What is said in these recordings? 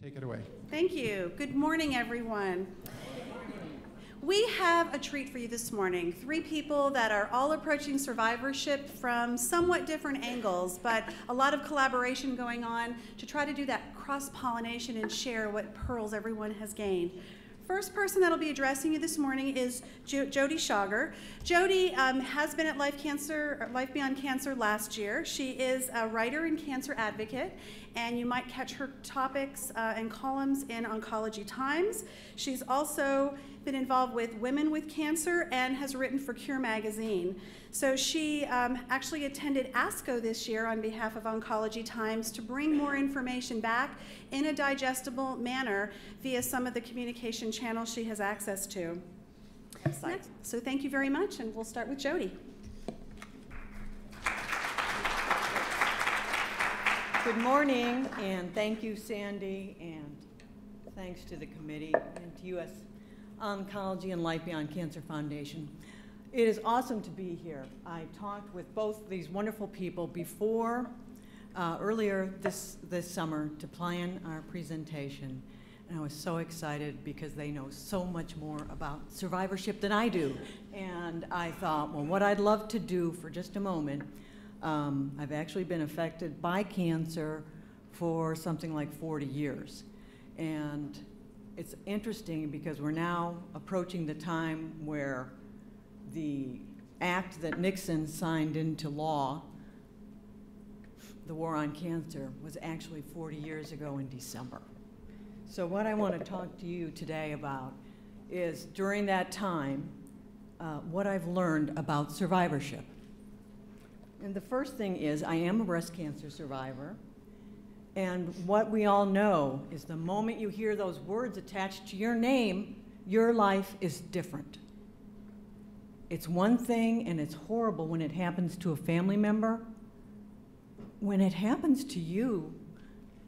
Take it away. Thank you. Good morning, everyone. We have a treat for you this morning. 3 people that are all approaching survivorship from somewhat different angles, but a lot of collaboration going on to try to do that cross-pollination and share what pearls everyone has gained. First person that'll be addressing you this morning is Jody Schoger. Jody has been at Life Beyond Cancer last year. She is a writer and cancer advocate, and you might catch her topics and columns in Oncology Times. She's also been involved with Women with Cancer and has written for Cure magazine. So she actually attended ASCO this year on behalf of Oncology Times to bring more information back in a digestible manner via some of the communication channels she has access to. So thank you very much, and we'll start with Jody. Good morning, and thank you, Sandy, and thanks to the committee and to U.S. Oncology and Life Beyond Cancer Foundation. It is awesome to be here. I talked with both these wonderful people before, earlier this summer to plan our presentation, and I was so excited because they know so much more about survivorship than I do. And I thought, well, what I'd love to do for just a moment, I've actually been affected by cancer for something like 40 years. And it's interesting because we're now approaching the time where the act that Nixon signed into law, the war on cancer, was actually 40 years ago in December. So what I want to talk to you today about is, during that time, what I've learned about survivorship. And the first thing is, I am a breast cancer survivor, and what we all know is the moment you hear those words attached to your name, your life is different. It's one thing, and it's horrible when it happens to a family member. When it happens to you,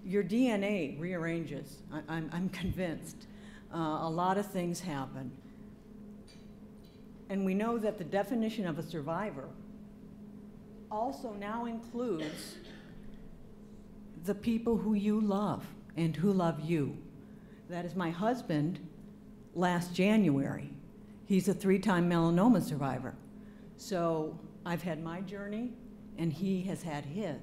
your DNA rearranges. I'm convinced. A lot of things happen. And we know that the definition of a survivor also now includes the people who you love and who love you. That is my husband last January. He's a 3-time melanoma survivor. So I've had my journey, and he has had his.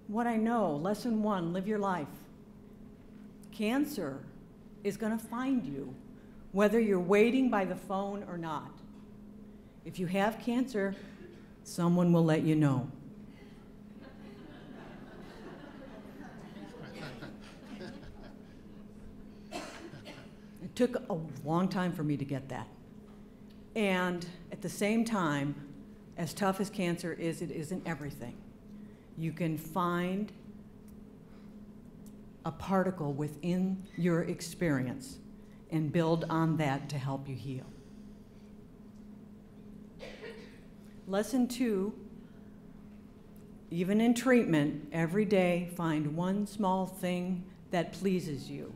What I know, lesson 1, live your life. Cancer is going to find you, whether you're waiting by the phone or not. If you have cancer, someone will let you know. It took a long time for me to get that. And at the same time, as tough as cancer is, it isn't everything. You can find a particle within your experience and build on that to help you heal. Lesson 2, even in treatment, every day find one small thing that pleases you.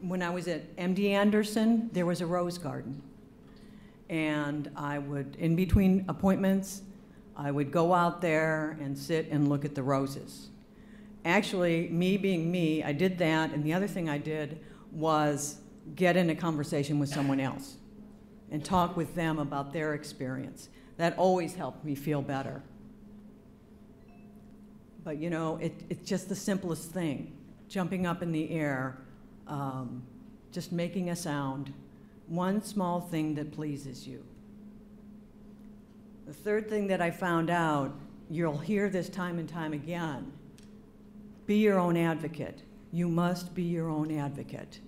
When I was at MD Anderson, there was a rose garden. And I would, in between appointments, I would go out there and sit and look at the roses. Actually, me being me, I did that, and the other thing I did was get in a conversation with someone else and talk with them about their experience. That always helped me feel better. But you know, it's just the simplest thing. Jumping up in the air, just making a sound, one small thing that pleases you. The third thing that I found out, you'll hear this time and time again, be your own advocate. You must be your own advocate.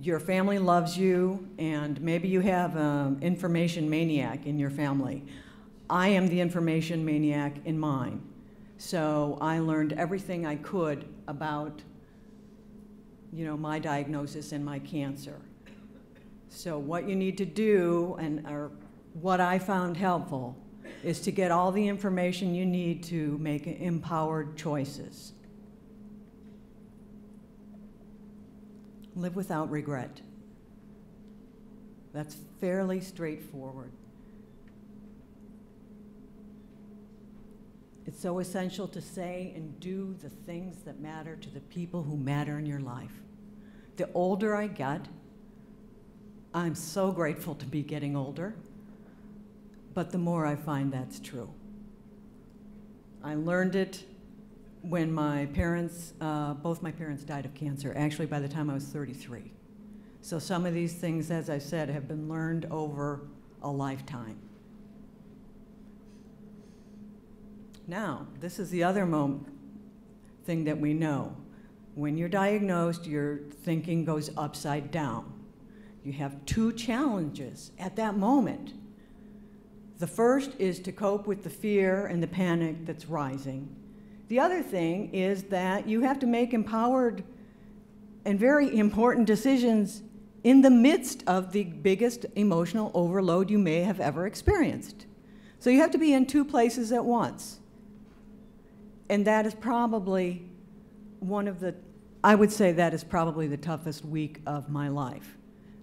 Your family loves you, and maybe you have an information maniac in your family. I am the information maniac in mine. So I learned everything I could about, you know, my diagnosis and my cancer. So what you need to do, or what I found helpful, is to get all the information you need to make empowered choices. Live without regret. That's fairly straightforward. It's so essential to say and do the things that matter to the people who matter in your life. The older I get, I'm so grateful to be getting older, but the more I find that's true. I learned it when my parents, both my parents died of cancer, actually by the time I was 33. So some of these things, as I said, have been learned over a lifetime. Now, this is the other thing that we know. When you're diagnosed, your thinking goes upside down. You have two challenges at that moment. The first is to cope with the fear and the panic that's rising. The other thing is that you have to make empowered and very important decisions in the midst of the biggest emotional overload you may have ever experienced. So you have to be in two places at once. And that is probably I would say that is probably the toughest week of my life.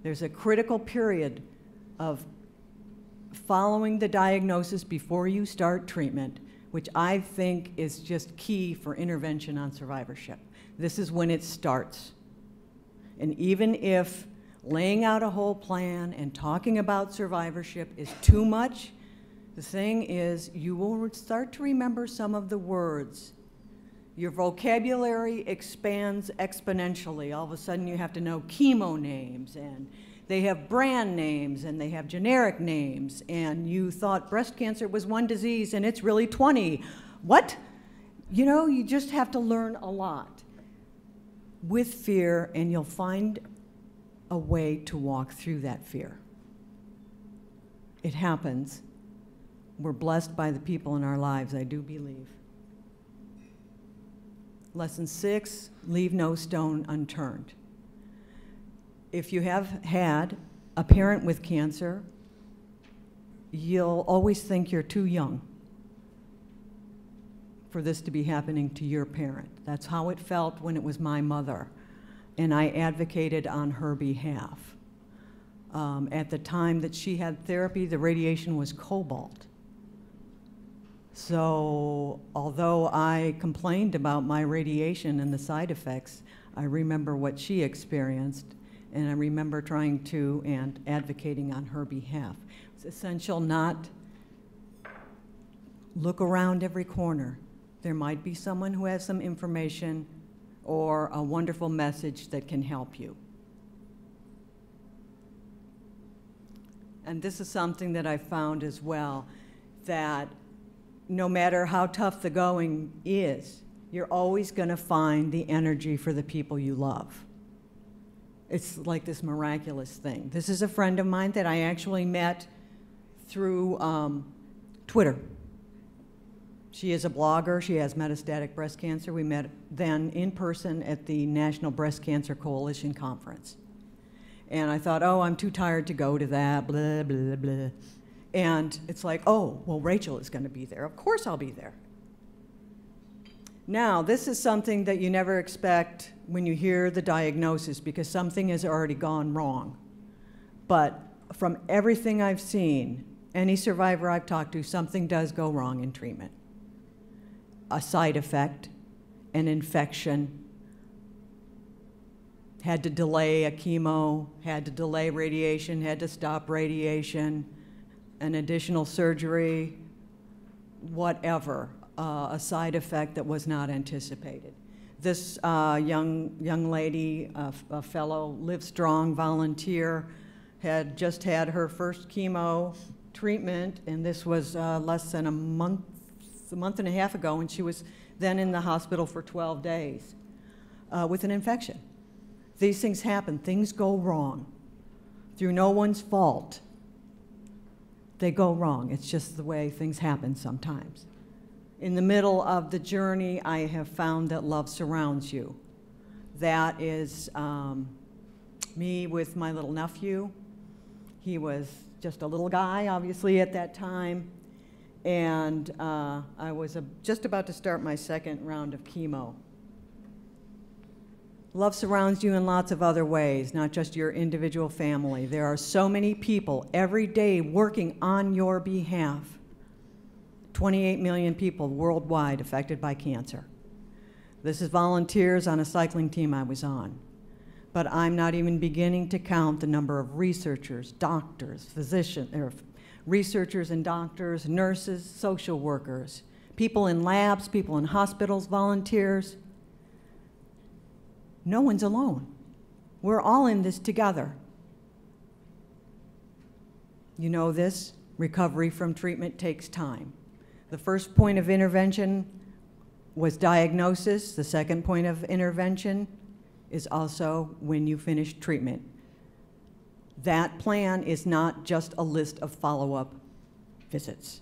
There's a critical period of following the diagnosis before you start treatment, which I think is just key for intervention on survivorship. This is when it starts. And even if laying out a whole plan and talking about survivorship is too much, the thing is, you will start to remember some of the words. Your vocabulary expands exponentially. All of a sudden you have to know chemo names, and they have brand names, and they have generic names, and you thought breast cancer was one disease and it's really 20. What? You know, you just have to learn a lot with fear, and you'll find a way to walk through that fear. It happens. We're blessed by the people in our lives, I do believe. Lesson 6, leave no stone unturned. If you have had a parent with cancer, you'll always think you're too young for this to be happening to your parent. That's how it felt when it was my mother, and I advocated on her behalf. At the time that she had therapy, the radiation was cobalt. So although I complained about my radiation and the side effects, I remember what she experienced, and I remember trying to and advocating on her behalf. It's essential not look around every corner. There might be someone who has some information or a wonderful message that can help you. And this is something that I found as well, that no matter how tough the going is, you're always going to find the energy for the people you love. It's like this miraculous thing. This is a friend of mine that I actually met through Twitter. She is a blogger. She has metastatic breast cancer. We met then in person at the National Breast Cancer Coalition Conference. And I thought, oh, I'm too tired to go to that, blah, blah, blah. And it's like, oh, well, Rachel is going to be there. Of course I'll be there. Now, this is something that you never expect when you hear the diagnosis, because something has already gone wrong. But from everything I've seen, any survivor I've talked to, something does go wrong in treatment. A side effect, an infection, had to delay a chemo, had to delay radiation, had to stop radiation, an additional surgery, whatever, a side effect that was not anticipated. This young lady, a fellow Livestrong volunteer, had just had her first chemo treatment, and this was less than a month and a half ago, and she was then in the hospital for 12 days with an infection. These things happen. Things go wrong through no one's fault. They go wrong. It's just the way things happen sometimes. In the middle of the journey, I have found that love surrounds you. That is me with my little nephew. He was just a little guy, obviously, at that time. And I was just about to start my second round of chemo. Love surrounds you in lots of other ways, not just your individual family. There are so many people every day working on your behalf. 28 million people worldwide affected by cancer. This is volunteers on a cycling team I was on. But I'm not even beginning to count the number of researchers, doctors, researchers and doctors, nurses, social workers, people in labs, people in hospitals, volunteers. No one's alone. We're all in this together. You know this, recovery from treatment takes time. The first point of intervention was diagnosis. The second point of intervention is also when you finish treatment. That plan is not just a list of follow-up visits.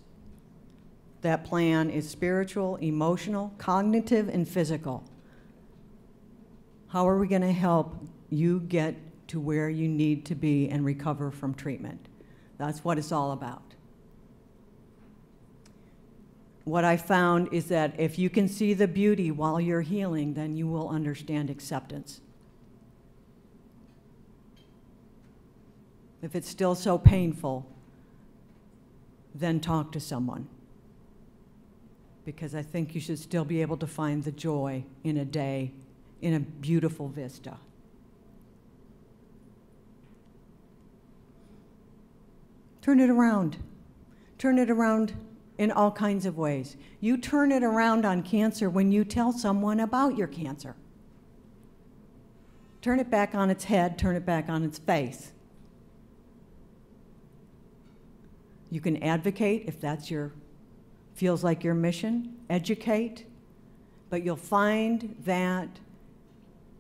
That plan is spiritual, emotional, cognitive, and physical. How are we going to help you get to where you need to be and recover from treatment? That's what it's all about. What I found is that if you can see the beauty while you're healing, then you will understand acceptance. If it's still so painful, then talk to someone. Because I think you should still be able to find the joy in a day, in a beautiful vista. Turn it around. Turn it around in all kinds of ways. You turn it around on cancer when you tell someone about your cancer. Turn it back on its head, turn it back on its face. You can advocate if that's feels like your mission, educate, but you'll find that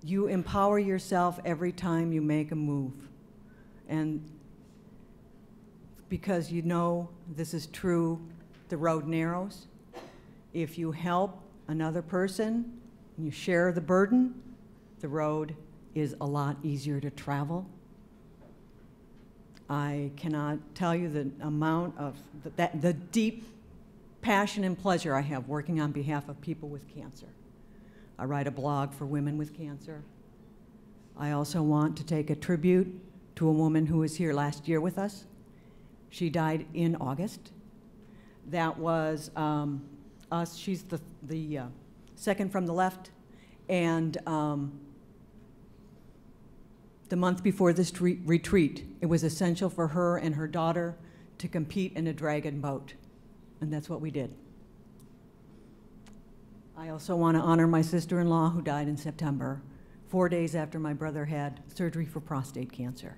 you empower yourself every time you make a move. And because you know this is true, the road narrows. If you help another person, and you share the burden, the road is a lot easier to travel. I cannot tell you the amount of, the deep passion and pleasure I have working on behalf of people with cancer. I write a blog for women with cancer. I also want to take a tribute to a woman who was here last year with us. She died in August. That was us. She's the second from the left. And the month before this retreat, it was essential for her and her daughter to compete in a dragon boat. And that's what we did. I also want to honor my sister-in-law who died in September, 4 days after my brother had surgery for prostate cancer.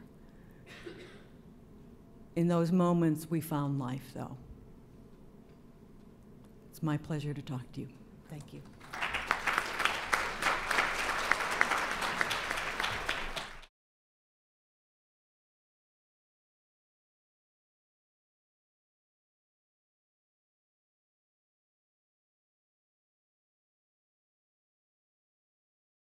In those moments, we found life, though. It's my pleasure to talk to you. Thank you.